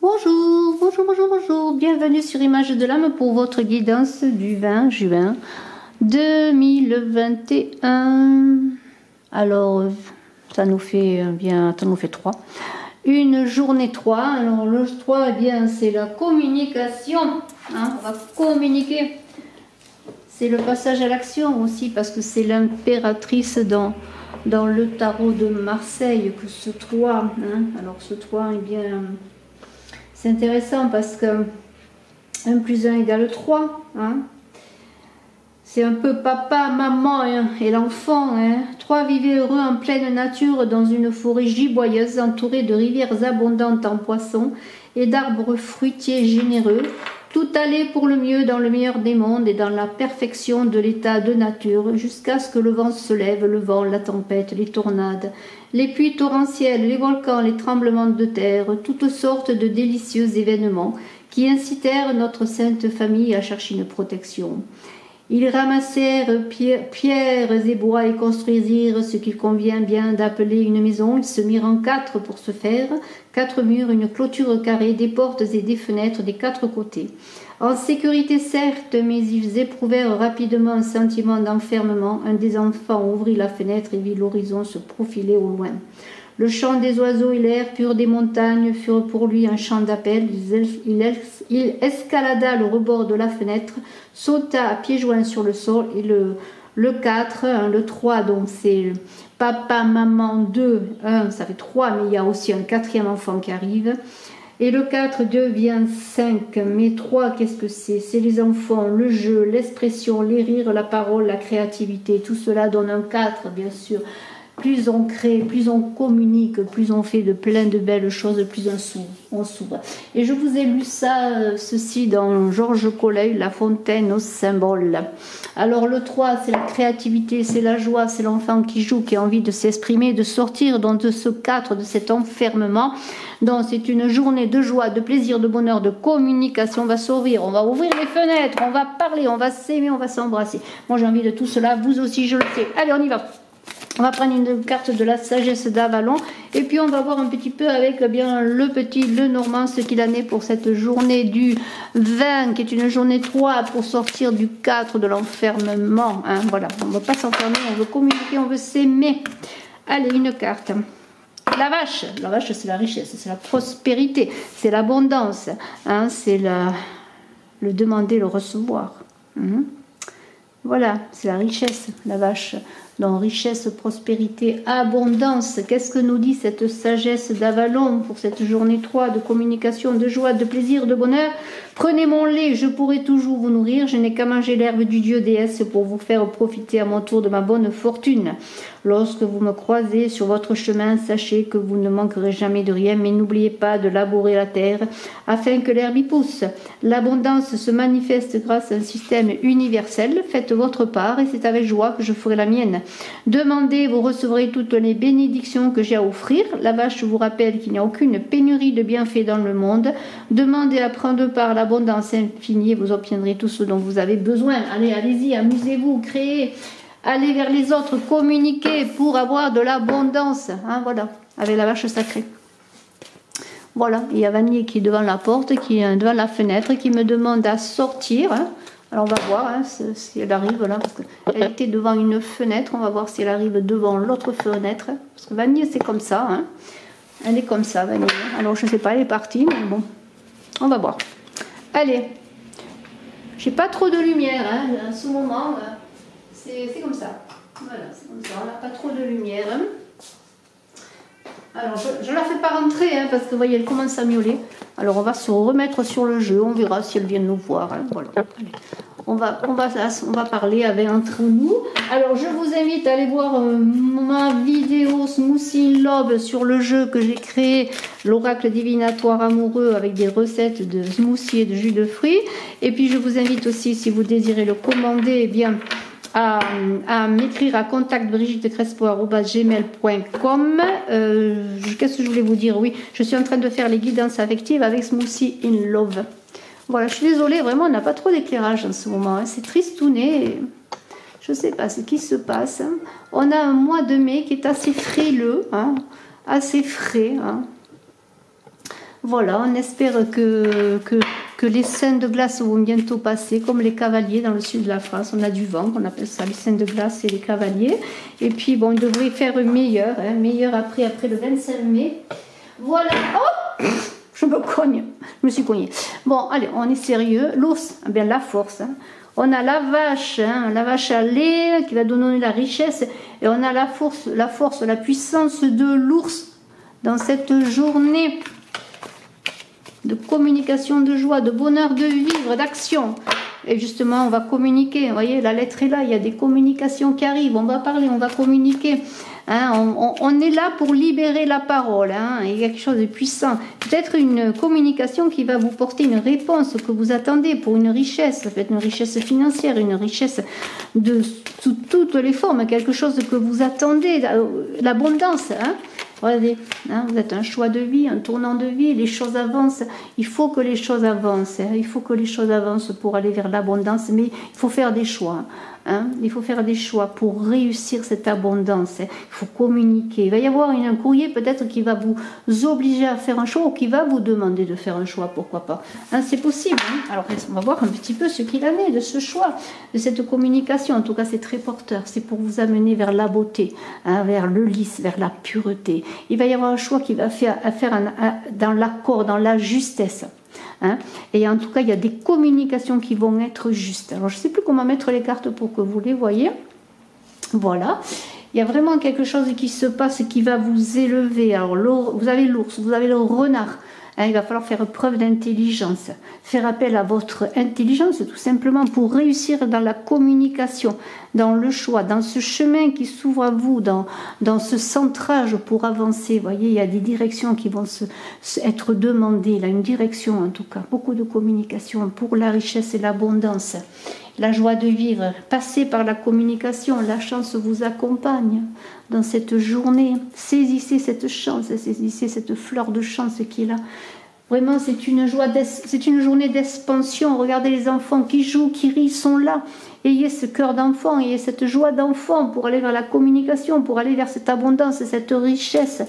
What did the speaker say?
Bonjour, bonjour, bonjour, bonjour. Bienvenue sur Image de l'âme pour votre guidance du 20 juin 2021. Alors, ça nous fait 3. Une journée 3. Alors, le 3, eh bien, c'est la communication. Hein, on va communiquer. C'est le passage à l'action aussi, parce que c'est l'impératrice dans le tarot de Marseille que ce 3. Hein. Alors, ce 3, eh bien, c'est intéressant parce que 1 plus 1 égale 3. Hein. C'est un peu papa, maman et l'enfant. 3, vivez heureux en pleine nature dans une forêt giboyeuse entourée de rivières abondantes en poissons et d'arbres fruitiers généreux. Tout allait pour le mieux dans le meilleur des mondes et dans la perfection de l'état de nature, jusqu'à ce que le vent se lève, le vent, la tempête, les tornades, les pluies torrentielles, les volcans, les tremblements de terre, toutes sortes de délicieux événements qui incitèrent notre sainte famille à chercher une protection. Ils ramassèrent pierres et bois et construisirent ce qu'il convient bien d'appeler une maison. Ils se mirent en 4 pour ce faire, 4 murs, une clôture carrée, des portes et des fenêtres des 4 côtés. En sécurité certes, mais ils éprouvèrent rapidement un sentiment d'enfermement. Un des enfants ouvrit la fenêtre et vit l'horizon se profiler au loin. Le chant des oiseaux et l'air pur des montagnes furent pour lui un chant d'appel. Il escalada le rebord de la fenêtre, sauta à pieds joints sur le sol et le 4, le 3, donc c'est papa, maman, 2, 1, ça fait 3, mais il y a aussi un 4e enfant qui arrive. Et le 4 devient 5, mais 3, qu'est-ce que c'est? C'est les enfants, le jeu, l'expression, les rires, la parole, la créativité. Tout cela donne un 4, bien sûr. Plus on crée, plus on communique, plus on fait de plein de belles choses, plus on s'ouvre. Et je vous ai lu ceci dans Georges Collet, La Fontaine aux symboles. Alors le 3, c'est la créativité, c'est la joie, c'est l'enfant qui joue, qui a envie de s'exprimer, de sortir de ce 4, de cet enfermement. Donc c'est une journée de joie, de plaisir, de bonheur, de communication. On va s'ouvrir, on va ouvrir les fenêtres, on va parler, on va s'aimer, on va s'embrasser. Moi j'ai envie de tout cela, vous aussi je le sais. Allez, on y va. On va prendre une carte de la sagesse d'Avalon et puis on va voir un petit peu avec bien le Normand ce qu'il en est pour cette journée du 20 qui est une journée 3 pour sortir du 4 de l'enfermement. Hein, voilà, on ne va pas s'enfermer, on veut communiquer, on veut s'aimer. Allez, une carte. La vache c'est la richesse, c'est la prospérité, c'est l'abondance, hein, c'est le demander, le recevoir. Voilà, c'est la richesse, la vache. Donc richesse, prospérité, abondance. Qu'est-ce que nous dit cette sagesse d'Avalon pour cette journée 3 de communication, de joie, de plaisir, de bonheur? Prenez mon lait, je pourrai toujours vous nourrir. Je n'ai qu'à manger l'herbe du dieu déesse pour vous faire profiter à mon tour de ma bonne fortune. Lorsque vous me croisez sur votre chemin, sachez que vous ne manquerez jamais de rien, mais n'oubliez pas de labourer la terre afin que l'herbe y pousse. L'abondance se manifeste grâce à un système universel. Faites votre part et c'est avec joie que je ferai la mienne. Demandez, vous recevrez toutes les bénédictions que j'ai à offrir. La vache vous rappelle qu'il n'y a aucune pénurie de bienfaits dans le monde. Demandez à prendre part à l'abondance infinie et vous obtiendrez tout ce dont vous avez besoin. Allez, allez-y, amusez-vous, créez. Allez vers les autres, communiquez pour avoir de l'abondance. Hein, voilà, avec la vache sacrée. Voilà, il y a Vanier qui est devant la porte, qui est devant la fenêtre, qui me demande à sortir. Hein. Alors on va voir si elle arrive là, parce qu'elle était devant une fenêtre. On va voir si elle arrive devant l'autre fenêtre. Parce que Vanier c'est comme ça. Hein. Elle est comme ça, Vanier. Alors je ne sais pas, elle est partie, mais bon, on va voir. Allez, j'ai pas trop de lumière hein, en ce moment. C'est comme ça. Voilà, c'est comme ça. On n'a pas trop de lumière. Hein. Alors, je ne la fais pas rentrer, hein, parce que vous voyez, elle commence à miauler. Alors, on va se remettre sur le jeu. On verra si elle vient nous voir. Hein. Voilà. Allez. On va parler entre nous. Alors, je vous invite à aller voir ma vidéo Smoothie Love sur le jeu que j'ai créé, l'oracle divinatoire amoureux avec des recettes de smoothie et de jus de fruits. Et puis, je vous invite aussi, si vous désirez le commander, eh bien, à m'écrire à contactbrigittecrespo@gmail.com. Qu'est-ce que je voulais vous dire? Oui, je suis en train de faire les guidances affectives avec Smoothie in Love. Voilà, je suis désolée, vraiment, on n'a pas trop d'éclairage en ce moment. Hein. C'est tristouné. Je ne sais pas ce qui se passe. Hein. On a un mois de mai qui est assez frileux, hein, assez frais. Hein. Voilà, on espère que les seins de glace vont bientôt passer, comme les cavaliers dans le sud de la France. On a du vent, on appelle ça les seins de glace et les cavaliers. Et puis, bon, il devrait faire meilleur, hein, meilleur après le 25 mai. Voilà. Oh, je me cogne, je me suis cognée. Bon, allez, on est sérieux. L'ours, eh bien la force. Hein. On a la vache à lait qui va donner la richesse. Et on a la force, la puissance de l'ours dans cette journée de communication, de joie, de bonheur, de vivre, d'action. Et justement, on va communiquer. Vous voyez, la lettre est là, il y a des communications qui arrivent. On va parler, on va communiquer. Hein, on est là pour libérer la parole. Hein, il y a quelque chose de puissant. Peut-être une communication qui va vous porter une réponse que vous attendez pour une richesse. Ça peut être une richesse financière, une richesse sous toutes les formes. Quelque chose que vous attendez. L'abondance. Hein. Regardez, hein, vous êtes un choix de vie, un tournant de vie, les choses avancent, il faut que les choses avancent, hein, il faut que les choses avancent pour aller vers l'abondance, mais il faut faire des choix, hein, il faut faire des choix pour réussir cette abondance, hein, il faut communiquer, il va y avoir un courrier peut-être qui va vous obliger à faire un choix ou qui va vous demander de faire un choix, pourquoi pas, hein, c'est possible, hein. Alors on va voir un petit peu ce qu'il en est de ce choix, de cette communication, en tout cas c'est très porteur, c'est pour vous amener vers la beauté, hein, vers le lisse, vers la pureté. Il va y avoir un choix qui va faire dans l'accord, dans la justesse. Hein. Et en tout cas, il y a des communications qui vont être justes. Alors, je ne sais plus comment mettre les cartes pour que vous les voyez. Voilà. Il y a vraiment quelque chose qui se passe qui va vous élever. Alors, vous avez l'ours, vous avez le renard. Hein, il va falloir faire preuve d'intelligence, faire appel à votre intelligence tout simplement pour réussir dans la communication, dans le choix, dans ce chemin qui s'ouvre à vous, dans ce centrage pour avancer. Vous voyez, il y a des directions qui vont être demandées, là, une direction en tout cas, beaucoup de communication pour la richesse et l'abondance. La joie de vivre, passez par la communication, la chance vous accompagne dans cette journée. Saisissez cette chance, saisissez cette fleur de chance qui est là. Vraiment, c'est une journée d'expansion. Regardez les enfants qui jouent, qui rient, sont là. Ayez ce cœur d'enfant, ayez cette joie d'enfant pour aller vers la communication, pour aller vers cette abondance, cette richesse.